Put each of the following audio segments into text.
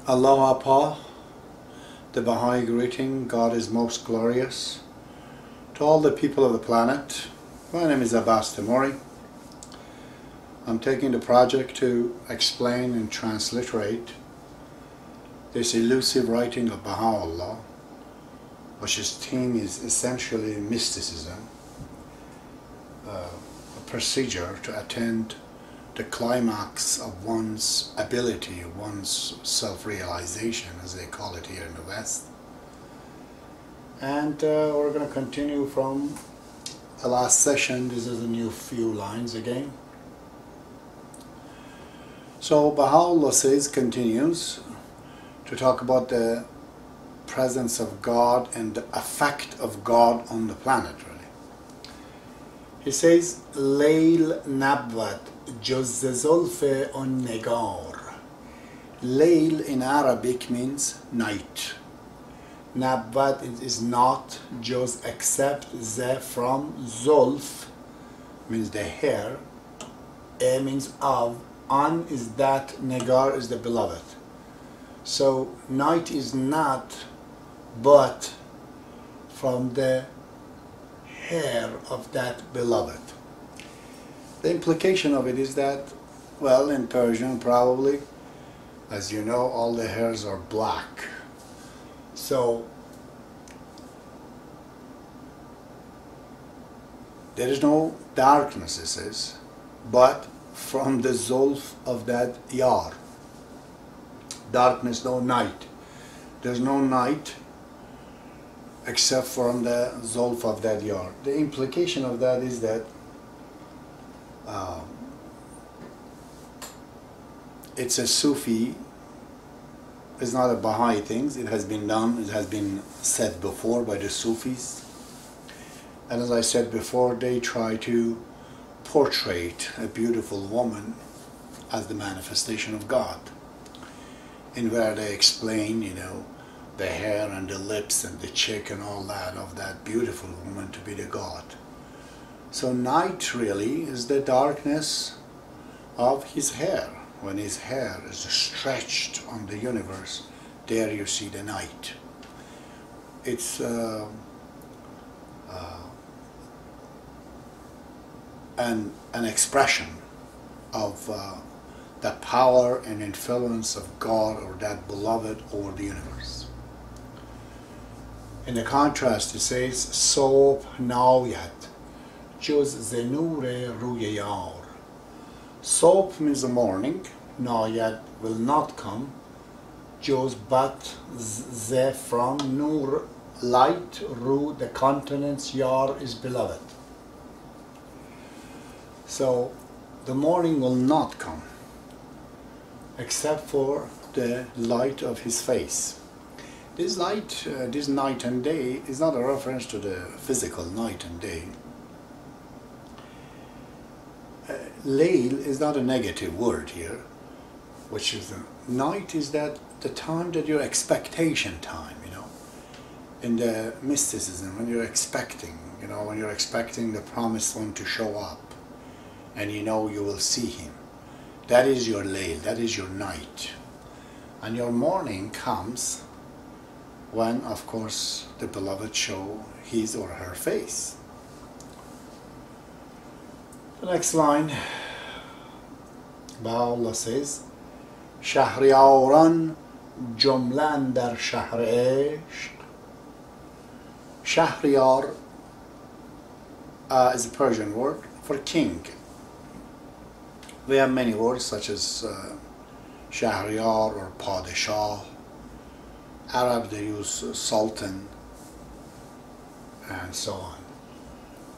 Aloha Pa, the Baha'i greeting, God is most glorious. To all the people of the planet, my name is Abbas Temori. I'm taking the project to explain and transliterate this elusive writing of Baha'u'llah, which his theme is essentially mysticism, a procedure to attain the climax of one's ability, one's self-realization, as they call it here in the West. And we're going to continue from the last session. This is a new few lines again. So Baha'u'llah continues to talk about the presence of God and the effect of God on the planet, really. He says, Layl nabwat juz zulf on negar. Layl in Arabic means night. Nabwat is not juz except ze from zulf means the hair, a means of, on is that, negar is the beloved. So night is not but from the hair of that beloved. The implication of it is that, well, in Persian probably, as you know, all the hairs are black. So there is no darkness, it says, but from the zulf of that yar. Darkness, no night. There's no night except from the zulf of that yar. The implication of that is that it's a Sufi, it's not a Baha'i thing. It has been done, it has been said before by the Sufis. And as I said before, they try to portray a beautiful woman as the manifestation of God, in where they explain, you know, the hair and the lips and the cheek and all that of that beautiful woman to be the God. So night really is the darkness of his hair. When his hair is stretched on the universe, there you see the night. It's an expression of the power and influence of God or that beloved over the universe. In the contrast, it says, Sob nawiyat, juz zenure ruyayar. Sob means the morning, nawiyat will not come, juz but ze from nur, light, ru, the continents, yar is beloved. So the morning will not come except for the light of his face. This light, this night and day is not a reference to the physical night and day. Layl is not a negative word here, which is night is that the time that your expectation time, you know, in the mysticism, when you're expecting, you know, when you're expecting the promised one to show up and you know you will see him. That is your layl, that is your night. And your morning comes when, of course, the beloved show his or her face. The next line, Baha'u'llah says, Shahriyaran jumlan dar shahr ishq. Shahriyar is a Persian word for king. We have many words such as Shahriyar or Padishah. Arab, they use sultan and so on.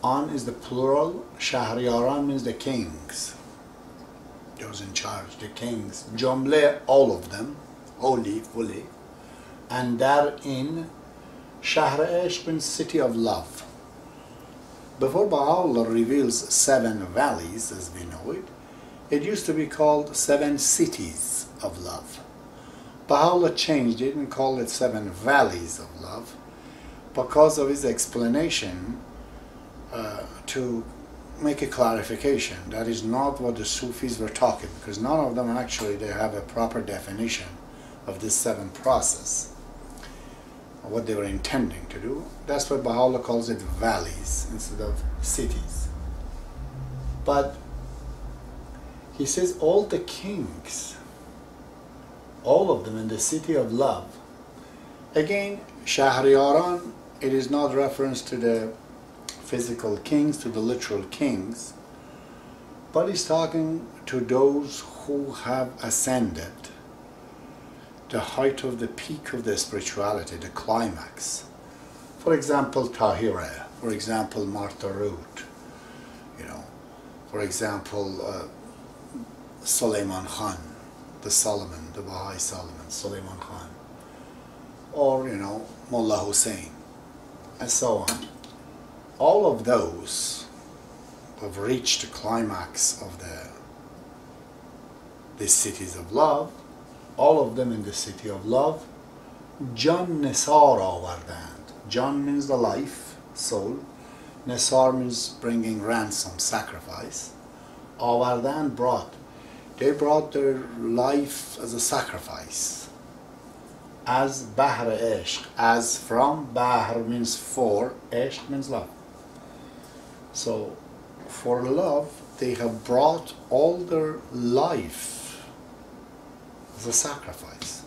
On is the plural. Shahriyaran means the kings, those in charge, the kings. Jumle, all of them, wholly, fully. And therein, Shahr Ishq means city of love. Before Baha'u'llah reveals 7 valleys as we know it, it used to be called 7 cities of love. Baha'u'llah changed it and called it 7 valleys of love because of his explanation to make a clarification. That is not what the Sufis were talking, because none of them actually they have a proper definition of this 7 process, what they were intending to do. That's why Baha'u'llah calls it valleys instead of cities. But he says all the kings, all of them in the city of love. Again, Shahriyaran, it is not reference to the physical kings, to the literal kings, but he's talking to those who have ascended the height of the peak of the spirituality, the climax. For example, Tahira, for example, Martarut, for example, Suleiman Khan, the Solomon, the Baha'i Solomon, Suleiman Khan, or, Mullah Hussein, and so on. All of those have reached the climax of the cities of love, all of them in the city of love. Jan Nisar avardand. Jan means the life, soul. Nisar means bringing ransom, sacrifice. Avardand brought. They brought their life as a sacrifice. As Bahr Ishq, as from. Bahr means for, Ishq means love. So, for love, they have brought all their life as a sacrifice.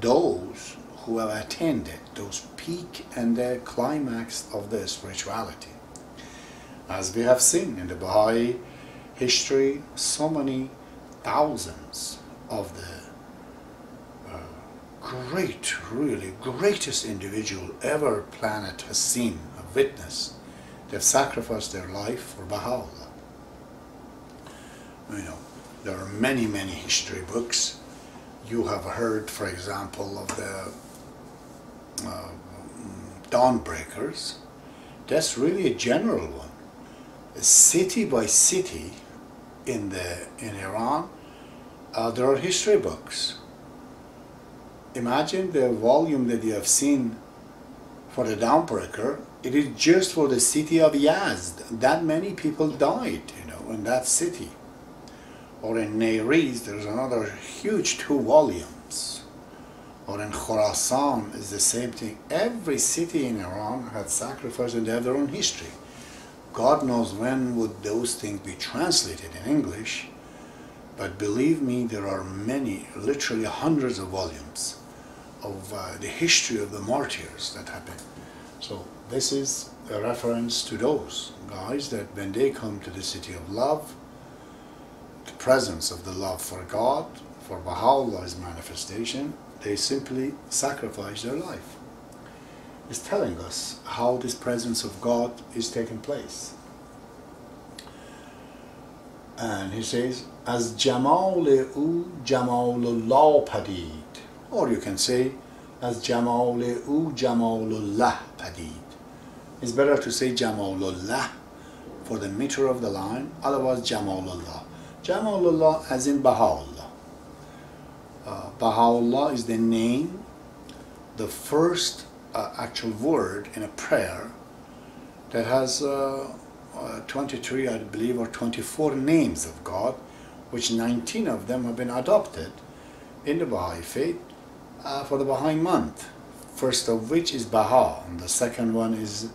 Those who have attended those peak and the climax of the spirituality. As we have seen in the Baha'i history, so many thousands of the greatest individual ever planet has seen, have witnessed. They've sacrificed their life for Baha'u'llah. There are many history books. You have heard, for example, of the Dawnbreakers. That's really a general one. City by city in Iran, there are history books. Imagine the volume that you have seen for the Dawnbreaker. It is just for the city of Yazd. That many people died, in that city. Or in Neiris, there's another huge 2 volumes. Or in Khorasan, is the same thing. Every city in Iran had sacrificed and they have their own history. God knows when would those things be translated in English, but believe me, there are many, literally hundreds of volumes of the history of the martyrs that happened. So this is a reference to those guys that when they come to the city of love, the presence of the love for God, for Baha'u'llah's manifestation, they simply sacrifice their life. It's telling us how this presence of God is taking place. And he says, as Jamal-u Jamalullah padid. Or you can say, as Jamal-u Jamalullah padid. It's better to say Jamalullah for the meter of the line, otherwise Jamalullah. Jamalullah as in Baha'u'llah. Baha'u'llah is the name, the first actual word in a prayer that has 23, I believe, or 24 names of God, which 19 of them have been adopted in the Baha'i faith for the Baha'i month. First of which is Baha, and the second one is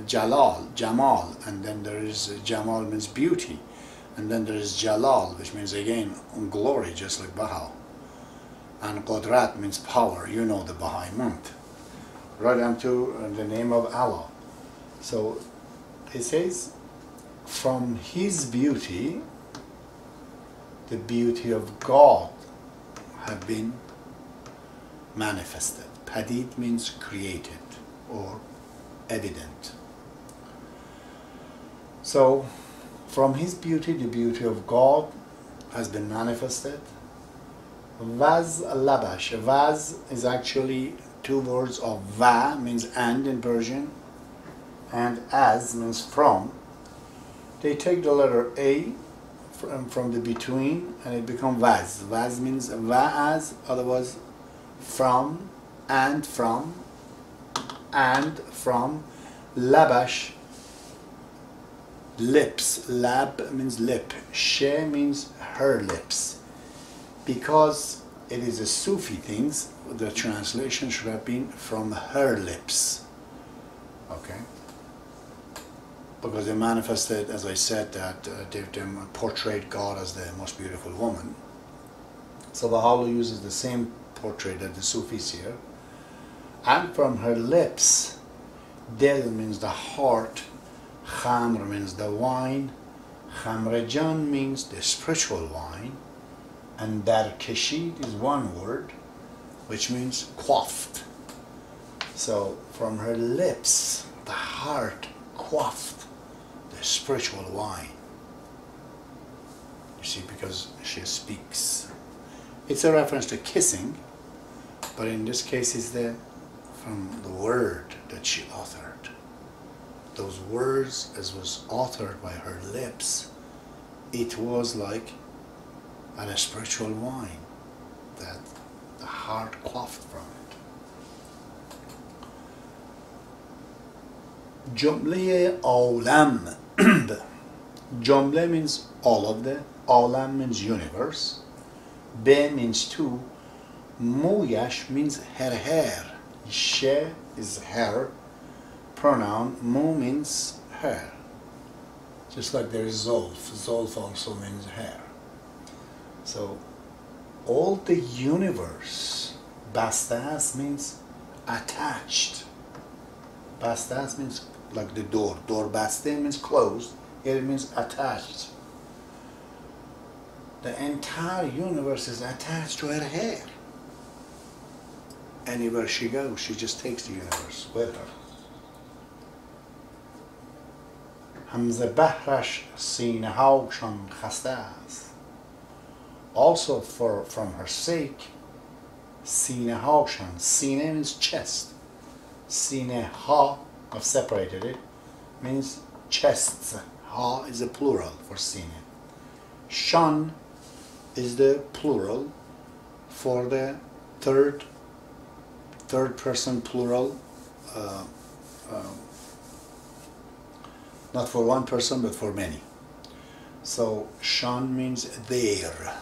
Jalal, Jamal, and then there is Jamal means beauty, and then there is Jalal, which means again glory, just like Baha. And Qudrat means power, the Baha'i month. Right onto the name of Allah. So it says, from His beauty, the beauty of God have been manifested. Padid means created or evident. So from His beauty, the beauty of God has been manifested. Vaz labash. Vaz is actually 2 words of va, means and in Persian, and as means from. They take the letter A from the between and it becomes vaz. Vaz means va as, otherwise from, and from, labash, lips. Lab means lip. She means her lips. Because it is a Sufi things. The translation should have been from her lips. Okay? Because they manifested, as I said, that they portrayed God as the most beautiful woman. So Baha'u'llah uses the same portrait that the Sufis here. And from her lips, Dil means the heart, Khamr means the wine, Khamrajan means the spiritual wine, and Darkashid is one word, which means quaffed. So from her lips, the heart quaffed the spiritual wine. You see, because she speaks. It's a reference to kissing, but in this case it's from the word that she authored. Those words, as was authored by her lips, it was like a spiritual wine that the heart quaffed from it. Jumle Awlam. Jumle means all of the, Awlam means universe, Be means two, Muyash means her hair, She is her pronoun, Mu means hair. Just like there is Zolf. Zolf also means hair. So all the universe, Bastas means attached. Bastas means like the door. Door baste means closed. Here it means attached. The entire universe is attached to her hair. Anywhere she goes, she just takes the universe with her. Hamza Bahrash Sine Haukshan Khastas. Also from her sake, Sine Haukshan. Sine means chest. Sine Ha, I've separated it, means chests. Ha is a plural for Sine. Shan is the plural for the third person plural, not for one person but for many. So Shan means there,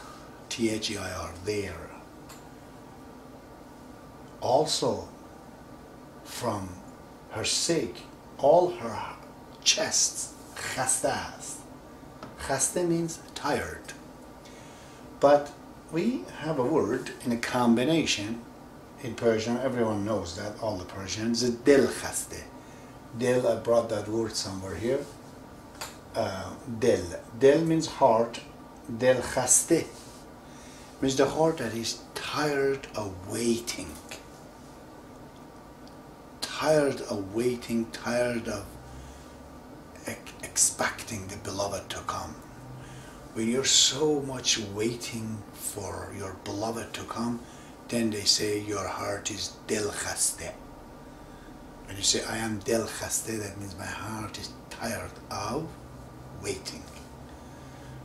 Their, there. Also from her sake, all her chests, khastas. Khaste means tired. But we have a word in a combination in Persian, everyone knows that, all the Persians, Dil khaste. Dil, I brought that word somewhere here. Dil. Dil means heart. Dil khaste means the heart that is tired of waiting. Tired of waiting, tired of expecting the beloved to come. When you're so much waiting for your beloved to come, then they say your heart is dil khaste. When you say I am dil khaste, that means my heart is tired of waiting.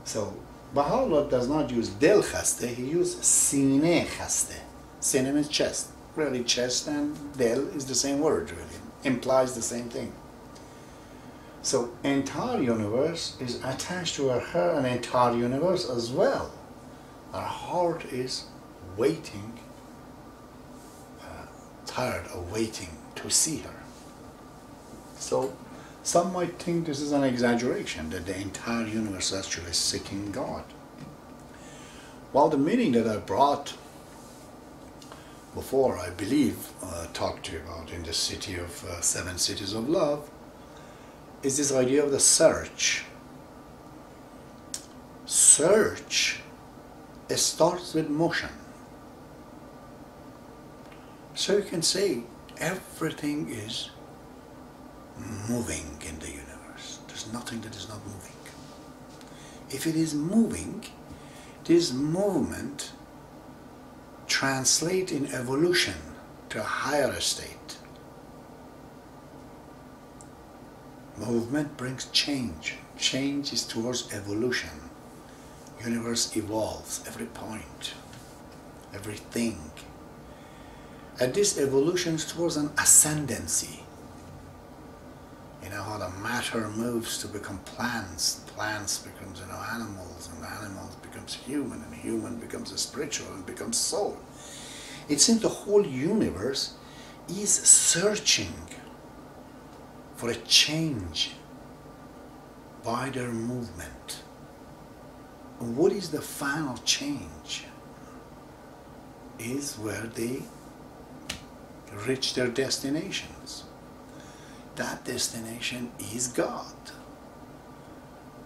So Baha'u'llah does not use dil khaste, he uses sine khaste. Sine means chest. Really, chest and dil is the same word, really. Implies the same thing. So entire universe is attached to her, an entire universe as well. Our heart is waiting, tired of waiting to see her. So some might think this is an exaggeration, that the entire universe actually is seeking God. While the meaning that I brought before, I believe, talked to you about in the city of 7 cities of love, is this idea of the search. Search, it starts with motion. So you can say everything is moving in the universe. There's nothing that is not moving. If it is moving, this movement translates in evolution to a higher state. Movement brings change. Change is towards evolution. Universe evolves every point, everything. And this evolution is towards an ascendancy. In how the matter moves to become plants, plants becomes, animals, and animals becomes human, and human becomes a spiritual and becomes soul. It seems the whole universe is searching for a change by their movement. What is the final change? Is where they reach their destinations. That destination is God.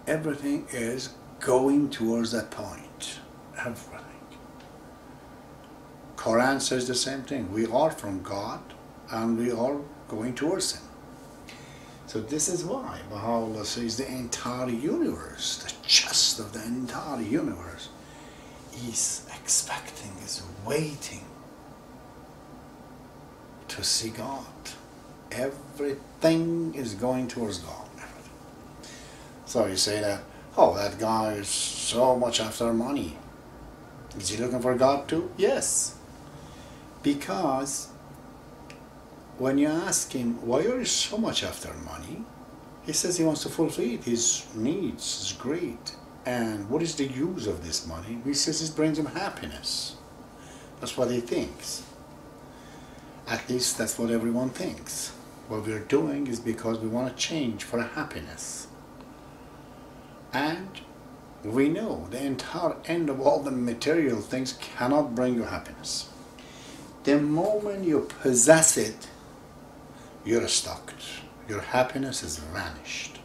Everything is going towards that point. Everything. Quran says the same thing. We are from God and we are going towards Him. So this is why Baha'u'llah says the entire universe, the chest of the entire universe, is expecting, is waiting to see God. Everything is going towards God. Everything. So you say that, oh, that guy is so much after money. Is he looking for God too? Yes. Because when you ask him, why are you so much after money? He says he wants to fulfill his needs, his greed. And what is the use of this money? He says it brings him happiness. That's what he thinks. At least that's what everyone thinks. What we're doing is because we want to change for happiness. And we know the entire end of all the material things cannot bring you happiness. The moment you possess it, you're stuck. Your happiness is vanished.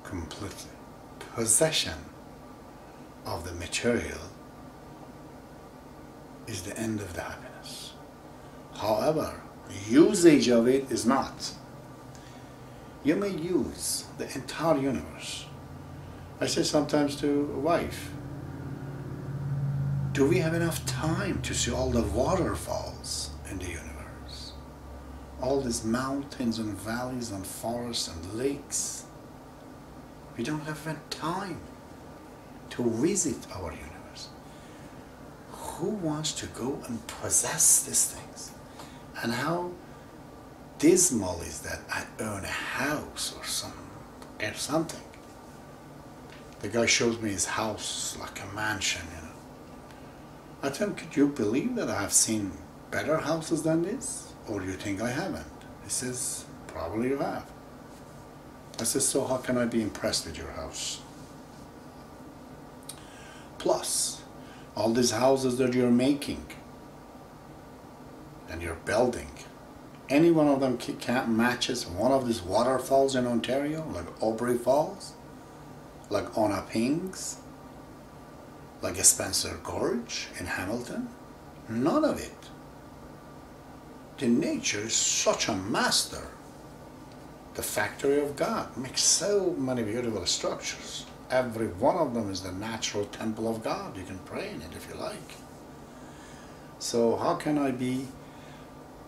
Completely. Possession of the material is the end of the happiness. However, usage of it is not. You may use the entire universe. I say sometimes to a wife, do we have enough time to see all the waterfalls in the universe? All these mountains and valleys and forests and lakes. We don't have enough time to visit our universe. Who wants to go and possess these things? And how dismal is that I own a house or something. The guy shows me his house like a mansion, I tell him, could you believe that I have seen better houses than this? Or do you think I haven't? He says, probably you have. I said, so how can I be impressed with your house? Plus, all these houses that you're making and you're building, any one of them can't matches one of these waterfalls in Ontario, like Aubrey Falls, like Onapings, like a Spencer Gorge in Hamilton. None of it. The nature is such a master. The factory of God makes so many beautiful structures. Every one of them is the natural temple of God. You can pray in it if you like. So how can I be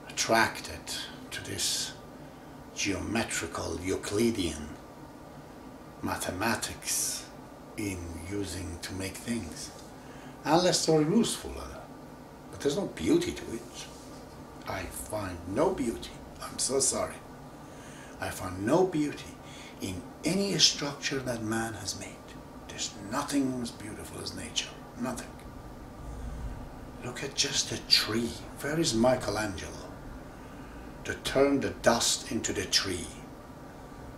attracted to this geometrical Euclidean mathematics in using to make things? Unless they're useful. But there's no beauty to it. I find no beauty. I'm so sorry. I find no beauty in any structure that man has made. There's nothing as beautiful as nature. Nothing. Look at just a tree. Where is Michelangelo? To turn the dust into the tree.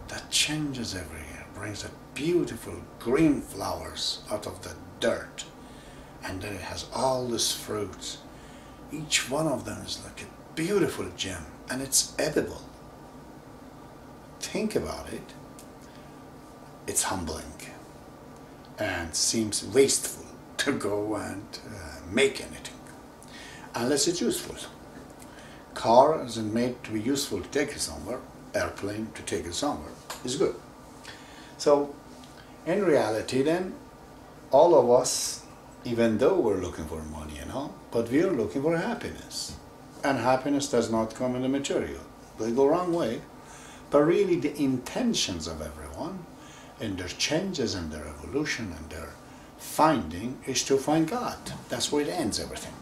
That changes every year. Brings the beautiful green flowers out of the dirt. And then it has all these fruits. Each one of them is like a beautiful gem. And it's edible. Think about it. It's humbling. And seems wasteful to go and make anything. Unless it's useful. Car isn't made to be useful to take it somewhere. Airplane to take it somewhere is good. So, in reality then, all of us, even though we're looking for money and all, but we are looking for happiness. And happiness does not come in the material. They go wrong way. But really the intentions of everyone in their changes and their evolution and their finding is to find God. That's where it ends everything.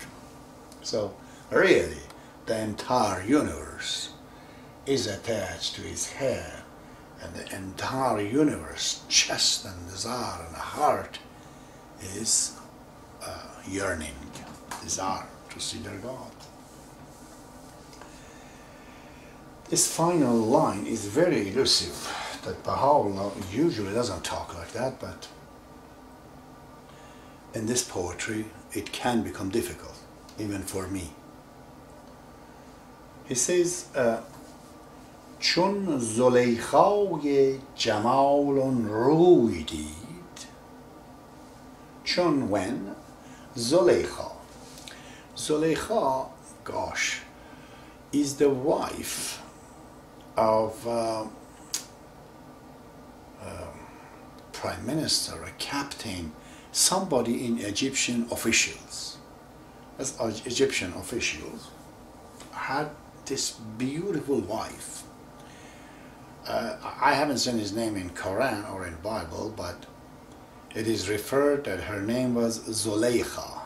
So really, the entire universe is attached to his hair, and the entire universe, chest and desire and heart, is yearning, desire to see their God. This final line is very elusive, that Baha'u'llah usually doesn't talk like that, but in this poetry it can become difficult, even for me. He says, چون زلیخای جمال روی دید. چون when Zuleika. Zuleika, gosh, is the wife of prime minister, a captain, somebody in Egyptian officials. As Egyptian officials had this beautiful wife. I haven't seen his name in Quran or in Bible, but it is referred that her name was Zuleika.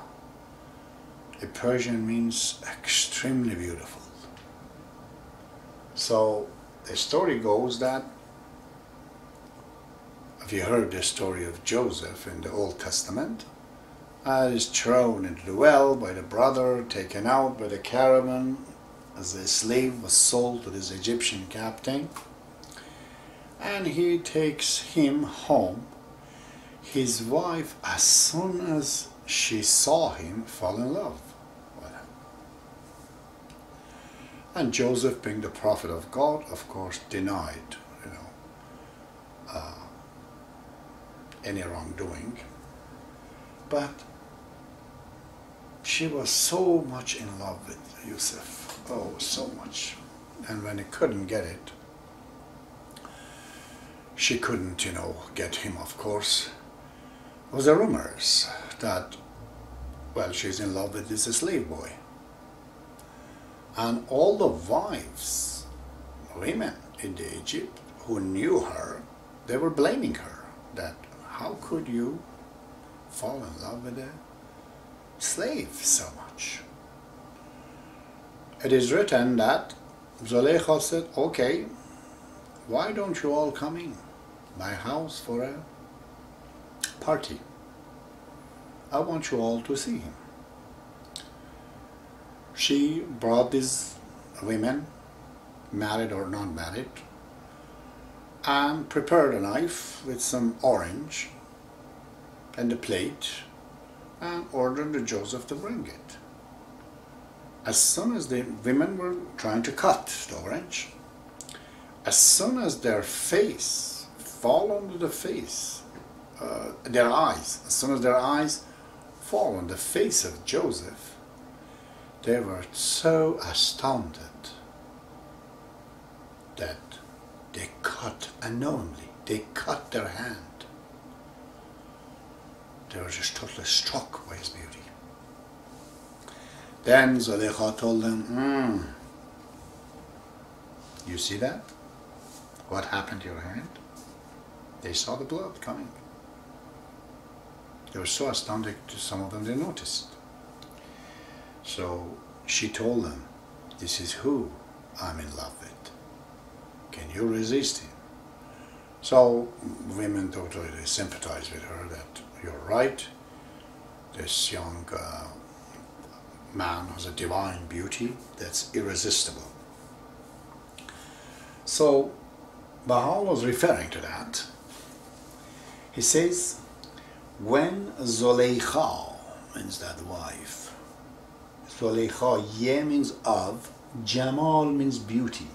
In Persian means extremely beautiful. So the story goes that, if you heard the story of Joseph in the Old Testament, is thrown into the well by the brother, taken out by the caravan as a slave, was sold to this Egyptian captain, and he takes him home. His wife, as soon as she saw him, fell in love with him. And Joseph, being the prophet of God, of course denied, any wrongdoing. But she was so much in love with Yusuf, oh, so much. And when he couldn't get it, she couldn't, get him, of course. There was rumors that, well, she's in love with this slave boy. And all the wives, women in Egypt who knew her, they were blaming her, that how could you fall in love with a slave so much? It is written that Zuleika said, okay, why don't you all come in my house for a party? I want you all to see him. She brought these women, married or not married, and prepared a knife with some orange and a plate, and ordered Joseph to bring it. As soon as the women were trying to cut the orange, as soon as their face fall onto the face, their eyes, as soon as their eyes fall on the face of Joseph, they were so astounded that they cut unknowingly, they cut their hand. They were just totally struck by his beauty. Then Zuleika told them, you see that? What happened to your hand? They saw the blood coming. They were so astounded, to some of them they noticed. So she told them, this is who I'm in love with. Can you resist him? So women totally sympathized with her, that you're right, this young man has a divine beauty that's irresistible. So Baha'u'llah was referring to that. He says, when Zuleika, means that wife, Zuleika, ye means of, Jamal means beauty.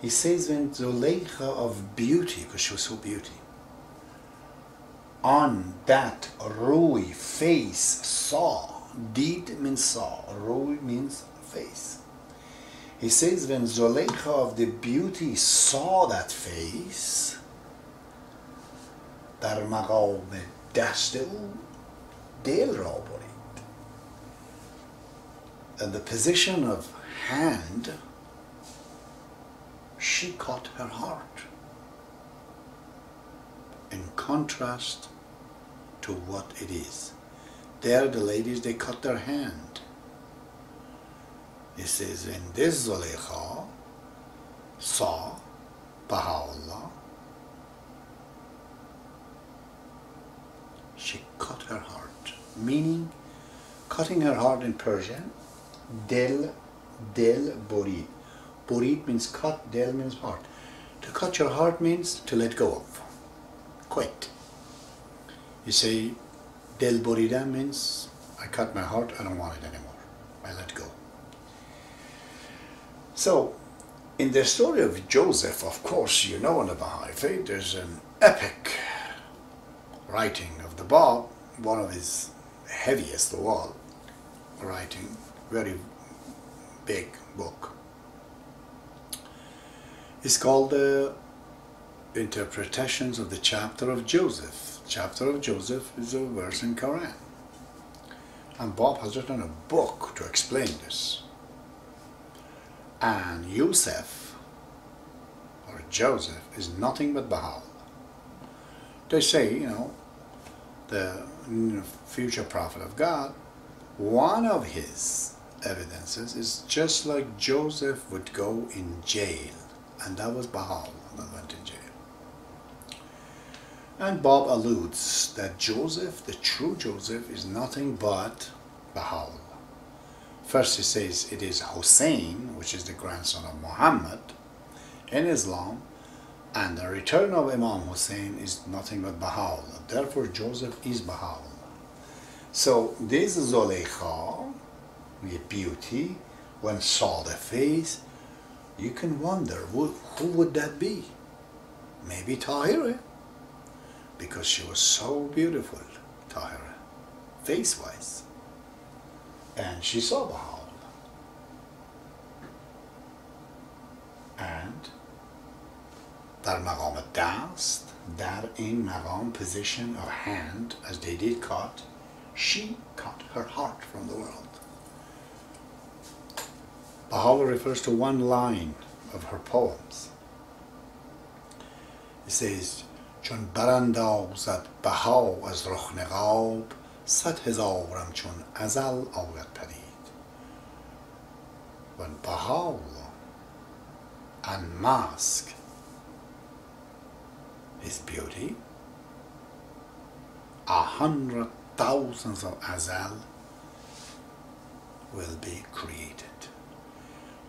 He says when Zuleika of beauty, because she was so beauty, on that Rui face saw, did means saw, Rui means face. He says when Zuleika of the beauty saw that face, در مقام دست او دل را برید. And the position of hand, she caught her heart, in contrast to what it is. There the ladies, they cut their hand. He says in this Zuleika, saw Baha'u'llah, she cut her heart. Meaning, cutting her heart in Persian, del borid. Borid means cut, del means heart. To cut your heart means to let go of, quit. You say, del borida means I cut my heart, I don't want it anymore. I let go. So, in the story of Joseph, of course, you know in the Baha'i faith, there's an epic writing of the Bab, one of his heaviest of all writing, very big book. It's called the Interpretations of the Chapter of Joseph. Chapter of Joseph is a verse in Quran. And Bob has written a book to explain this. And Yusuf, or Joseph, is nothing but Baha'u'llah. They say, you know, the future prophet of God, one of his evidences is just like Joseph would go in jail. And that was Baha'u'llah that went in jail. And Bob alludes that Joseph, the true Joseph, is nothing but Baha'u'llah. First he says it is Hussein, which is the grandson of Muhammad in Islam, and the return of Imam Hussein is nothing but Baha'u'llah. Therefore Joseph is Baha'u'llah. So this Zuleika, the beauty, when saw the face, you can wonder, who would that be? Maybe Tahira, because she was so beautiful, Tahira, face-wise. And she saw Baha'u'llah. And در مقام دست, در این مقام position of hand, as they did cut, she cut her heart from the world. Baha'u'llah refers to one line of her poems. It says, چون براندازد بها از رخ نقاب 100,000 چون ازل آید پدید. When Baha'u'llah unmask his beauty, 100,000 of azal will be created.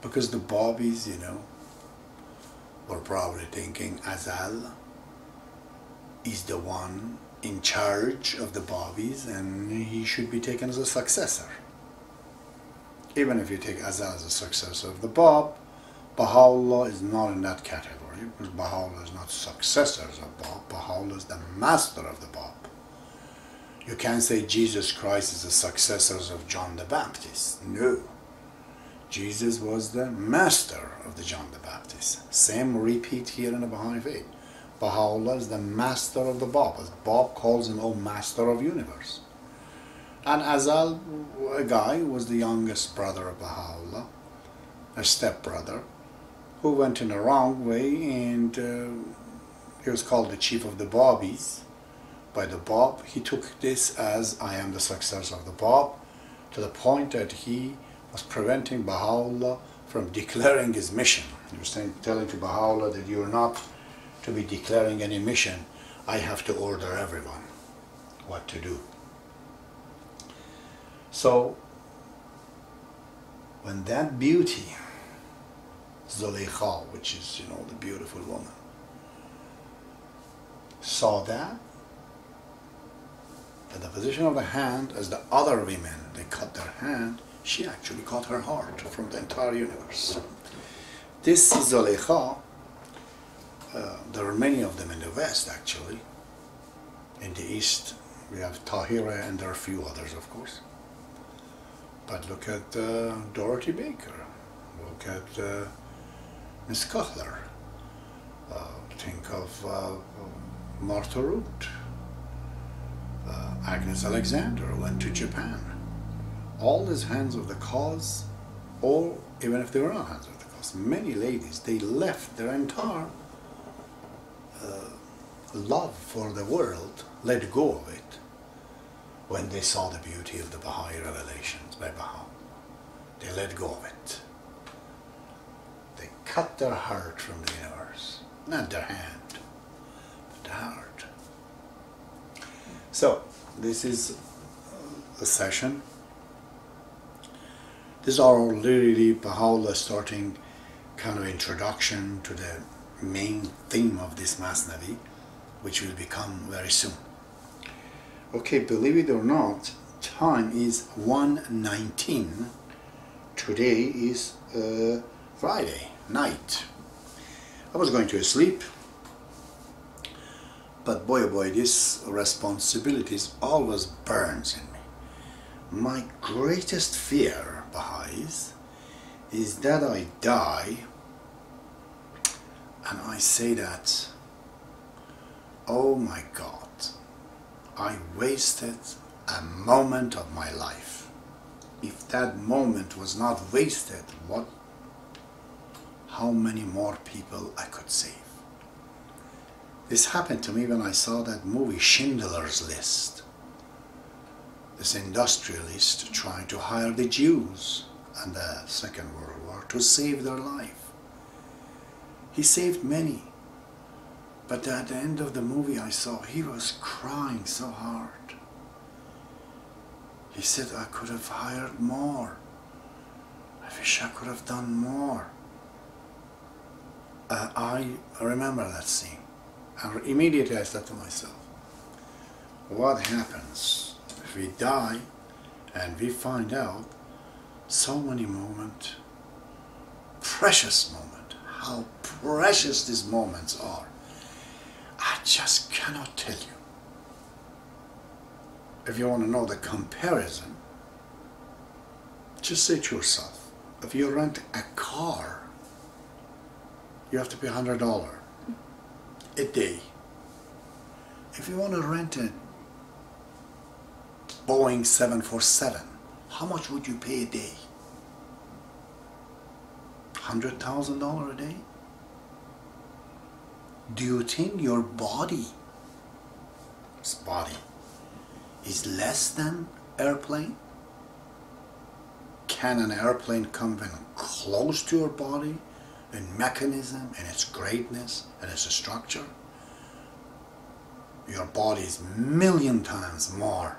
Because the Babis, you know, were probably thinking Azal is the one in charge of the Babis and he should be taken as a successor. Even if you take Azal as a successor of the Bab, Baha'u'llah is not in that category, because Baha'u'llah is not successors of Bab. Baha'u'llah is the master of the Bab. You can't say Jesus Christ is the successors of John the Baptist. No. Jesus was the master of the John the Baptist. Same repeat here in the Baha'i faith. Baha'u'llah is the master of the Bab, as Bab calls him, oh, master of universe. And Azal, a guy, was the youngest brother of Baha'u'llah, a stepbrother, who went in the wrong way, and he was called the chief of the Babis by the Bab. He took this as, I am the successor of the Bab, to the point that he was preventing Baha'u'llah from declaring his mission. He was telling to Baha'u'llah that you are not to be declaring any mission. I have to order everyone what to do. So, when that beauty, Zuleika, which is, you know, the beautiful woman, saw that, at the position of the hand, as the other women, they cut their hand, she actually cut her heart from the entire universe. This Zuleika, there are many of them in the West, actually. In the East, we have Tahira, and there are a few others, of course. But look at Dorothy Baker. Look at Miss Cutler. Think of Martha Root. Agnes Alexander went to Japan. All these hands of the cause, or even if they were not hands of the cause, many ladies, they left their entire love for the world, let go of it, when they saw the beauty of the Baha'i revelations by Baha. They let go of it. They cut their heart from the universe. Not their hand, but their heart. So, this is a session. This is already Baha'u'llah starting kind of introduction to the main theme of this Mathnavi, which will become very soon. Okay, believe it or not, time is 1:19. Today is Friday night. I was going to sleep, but boy oh boy, this responsibilities always burns in me. My greatest fear, Baha'is, is that I die and I say that, oh my God, I wasted a moment of my life. If that moment was not wasted, how many more people I could save? This happened to me when I saw that movie Schindler's List. This industrialist trying to hire the Jews in the Second World War to save their life. He saved many, but at the end of the movie I saw he was crying so hard. He said, I could have hired more. I wish I could have done more. I remember that scene. And immediately I said to myself, what happens if we die and we find out so many moments, precious moments, how precious these moments are. I just cannot tell you. If you want to know the comparison, just say to yourself, if you rent a car, you have to pay $100 a day. If you want to rent a Boeing 747, how much would you pay a day? $100,000 a day? Do you think your body, this body, is less than airplane? Can an airplane come even close to your body in mechanism, in its greatness, and its structure? Your body is million times more,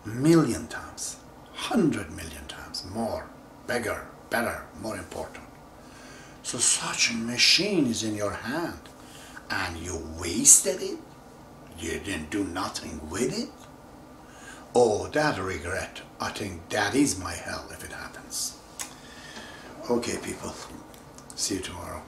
million times, 100 million times more, bigger, better, more important. So such a machine is in your hand and you wasted it? You didn't do nothing with it? Oh, that regret, I think that is my hell if it happens. Okay, people, see you tomorrow.